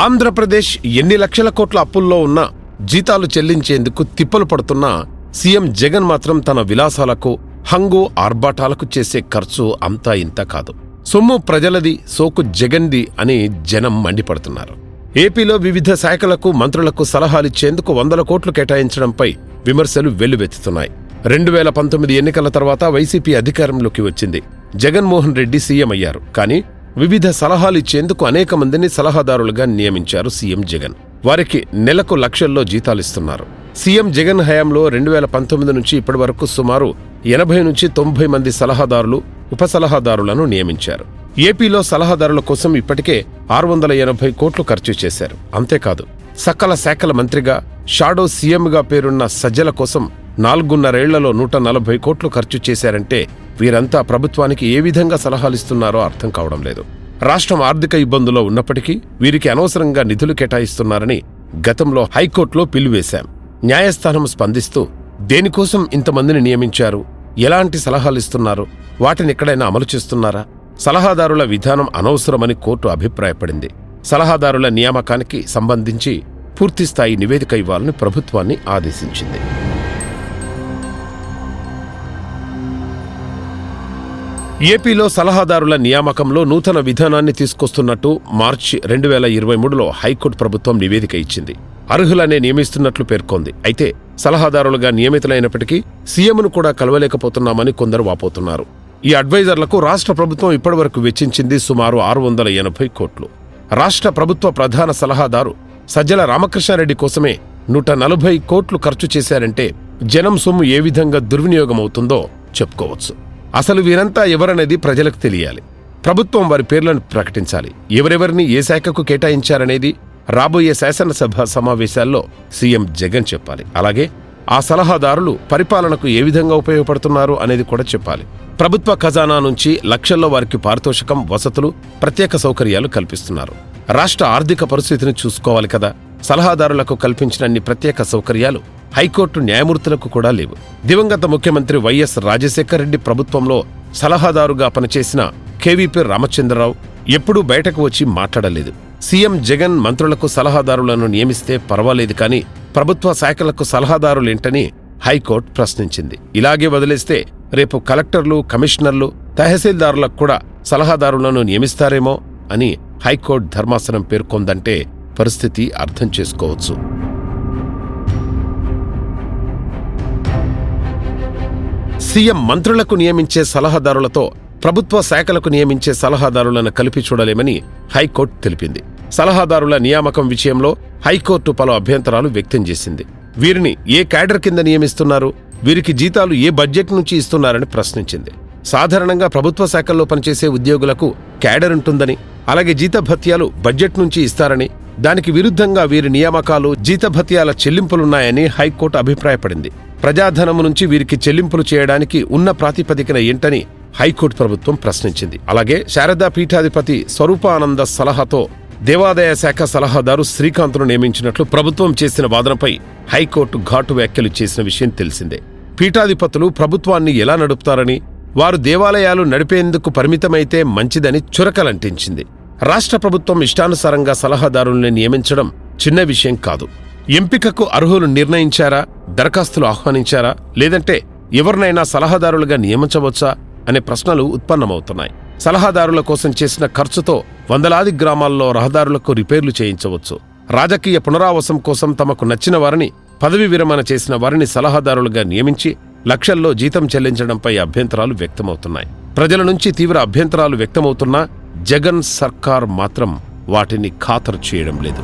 ఆంధ్రప్రదేశ్ ఎన్ని లక్షల కోట్ల అప్పుల్లో ఉన్నా జీతాలు చెల్లించేందుకు తిప్పలు పడుతున్న సీఎం జగన్ మాత్రం తన విలాసాలకు హంగు ఆర్భాటాలకు చేసే ఖర్చు అంతా ఇంత కాదు. సొమ్ము ప్రజలది, సోకు జగన్ది అని జనం మండిపడుతున్నారు. ఏపీలో వివిధ శాఖలకు మంత్రులకు సలహాలిచ్చేందుకు 100 కోట్లు కేటాయించడంపై విమర్శలు వెల్లువెత్తుతున్నాయి. 2019 ఎన్నికల తర్వాత వైసీపీ అధికారంలోకి వచ్చింది. జగన్మోహన్ రెడ్డి సీఎం అయ్యారు. కానీ వివిధ సలహాలిచ్చేందుకు అనేక మందిని సలహాదారులుగా నియమించారు సీఎం జగన్. వారికి నెలకు లక్షల్లో జీతాలిస్తున్నారు. సీఎం జగన్ హయాంలో 2019 నుంచి ఇప్పటి వరకు సుమారు 80 నుంచి 90 మంది సలహాదారులు, ఉప సలహాదారులను నియమించారు. ఏపీలో సలహాదారుల కోసం ఇప్పటికే 680 కోట్లు ఖర్చు చేశారు. అంతేకాదు, సకల శాఖల మంత్రిగా, షాడో సీఎంగా పేరున్న సజ్జల కోసం 4.5 ఏళ్లలో 140 కోట్లు ఖర్చు చేశారంటే వీరంతా ప్రభుత్వానికి ఏ విధంగా సలహాలిస్తున్నారో అర్థం కావడం లేదు. రాష్ట్రం ఆర్థిక ఇబ్బందుల్లో ఉన్నప్పటికీ వీరికి అనవసరంగా నిధులు కేటాయిస్తున్నారని గతంలో హైకోర్టులో పిల్లు వేశాం. న్యాయస్థానం స్పందిస్తూ దేనికోసం ఇంతమందిని నియమించారు, ఎలాంటి సలహాలిస్తున్నారు, వాటినెక్కడైనా అమలు చేస్తున్నారా, సలహాదారుల విధానం అనవసరమని కోర్టు అభిప్రాయపడింది. సలహాదారుల నియామకానికి సంబంధించి పూర్తిస్థాయి నివేదిక ఇవ్వాలని ప్రభుత్వాన్ని ఆదేశించింది. ఏపీలో సలహాదారుల నియామకంలో నూతన విధానాన్ని తీసుకొస్తున్నట్టు మార్చి 2023లో హైకోర్టు ప్రభుత్వం నివేదిక ఇచ్చింది. అర్హులనే నియమిస్తున్నట్లు పేర్కొంది. అయితే సలహాదారులుగా నియమితులైనప్పటికీ సీఎంను కూడా కలవలేకపోతున్నామని కొందరు వాపోతున్నారు. ఈ అడ్వైజర్లకు రాష్ట్ర ప్రభుత్వం ఇప్పటివరకు వెచ్చించింది సుమారు 680 కోట్లు. రాష్ట్ర ప్రభుత్వ ప్రధాన సలహాదారు సజ్జల రామకృష్ణారెడ్డి కోసమే 140 కోట్లు ఖర్చు చేశారంటే జనం సొమ్ము ఏ విధంగా దుర్వినియోగమవుతుందో చెప్పుకోవచ్చు. అసలు వీరంతా ఎవరనేది ప్రజలకు తెలియాలి. ప్రభుత్వం వారి పేర్లను ప్రకటించాలి. ఎవరెవరిని ఏ శాఖకు కేటాయించారనేది రాబోయే శాసనసభ సమావేశాల్లో సీఎం జగన్ చెప్పాలి. అలాగే ఆ సలహాదారులు పరిపాలనకు ఏ విధంగా ఉపయోగపడుతున్నారు అనేది కూడా చెప్పాలి. ప్రభుత్వ ఖజానా నుంచి లక్షల్లో వారికి పారితోషికం, వసతులు, ప్రత్యేక సౌకర్యాలు కల్పిస్తున్నారు. రాష్ట్ర ఆర్థిక పరిస్థితిని చూసుకోవాలి కదా. సలహాదారులకు కల్పించినన్ని ప్రత్యేక సౌకర్యాలు హైకోర్టు న్యాయమూర్తులకు కూడా లేవు. దివంగత ముఖ్యమంత్రి వైఎస్ రాజశేఖర రెడ్డి ప్రభుత్వంలో సలహాదారుగా పనిచేసిన కేవీపీ రామచంద్రరావు ఎప్పుడూ బయటకు వచ్చి మాట్లాడలేదు. సీఎం జగన్ మంత్రులకు సలహాదారులను నియమిస్తే పర్వాలేదు, కానీ ప్రభుత్వ శాఖలకు సలహాదారులేంటని హైకోర్టు ప్రశ్నించింది. ఇలాగే వదిలేస్తే రేపు కలెక్టర్లు, కమిషనర్లు, తహసీల్దారులకు కూడా సలహాదారులను నియమిస్తారేమో అని హైకోర్టు ధర్మాసనం పేర్కొందంటే పరిస్థితి అర్థం చేసుకోవచ్చు. సీఎం మంత్రులకు నియమించే సలహాదారులతో ప్రభుత్వ శాఖలకు నియమించే సలహాదారులను కలిపి చూడలేమని హైకోర్టు తెలిపింది. సలహాదారుల నియామకం విషయంలో హైకోర్టు పలు అభ్యంతరాలు వ్యక్తం చేసింది. వీరిని ఏ క్యాడర్ కింద నియమిస్తున్నారు, వీరికి జీతాలు ఏ బడ్జెట్ నుంచి ఇస్తున్నారని ప్రశ్నించింది. సాధారణంగా ప్రభుత్వ శాఖల్లో పనిచేసే ఉద్యోగులకు క్యాడర్ ఉంటుందని, అలాగే జీతభత్యాలు బడ్జెట్ నుంచి ఇస్తారని, దానికి విరుద్ధంగా వీరి నియామకాలు, జీతభత్యాల చెల్లింపులున్నాయని హైకోర్టు అభిప్రాయపడింది. ప్రజాధనము నుంచి వీరికి చెల్లింపులు చేయడానికి ఉన్న ప్రాతిపదికన ఏంటని హైకోర్టు ప్రభుత్వం ప్రశ్నించింది. అలాగే శారదా పీఠాధిపతి స్వరూపానంద సలహాతో దేవాదాయ శాఖ సలహాదారు శ్రీకాంత్ను నియమించినట్లు ప్రభుత్వం చేసిన వాదనపై హైకోర్టు ఘాటు వ్యాఖ్యలు చేసిన విషయం తెలిసిందే. పీఠాధిపతులు ప్రభుత్వాన్ని ఎలా నడుపుతారని, వారు దేవాలయాలు నడిపేందుకు పరిమితమైతే మంచిదని చురకలంటించింది. రాష్ట్ర ప్రభుత్వం ఇష్టానుసారంగా సలహాదారుల్ని నియమించడం చిన్న విషయం కాదు. ఎంపికకు అర్హులు నిర్ణయించారా, దరఖాస్తులు ఆహ్వానించారా, లేదంటే ఎవరినైనా సలహాదారులుగా నియమించవచ్చా అనే ప్రశ్నలు ఉత్పన్నమవుతున్నాయి. సలహాదారుల కోసం చేసిన ఖర్చుతో వందలాది గ్రామాల్లో రహదారులకు రిపేర్లు చేయించవచ్చు. రాజకీయ పునరావాసం కోసం తమకు నచ్చిన వారిని, పదవి విరమణ చేసిన వారిని సలహాదారులుగా నియమించి లక్షల్లో జీతం చెల్లించడంపై అభ్యంతరాలు వ్యక్తమవుతున్నాయి. ప్రజల నుంచి తీవ్ర అభ్యంతరాలు వ్యక్తమవుతున్నా జగన్ సర్కార్ మాత్రం వాటిని ఖాతరు చేయడం లేదు.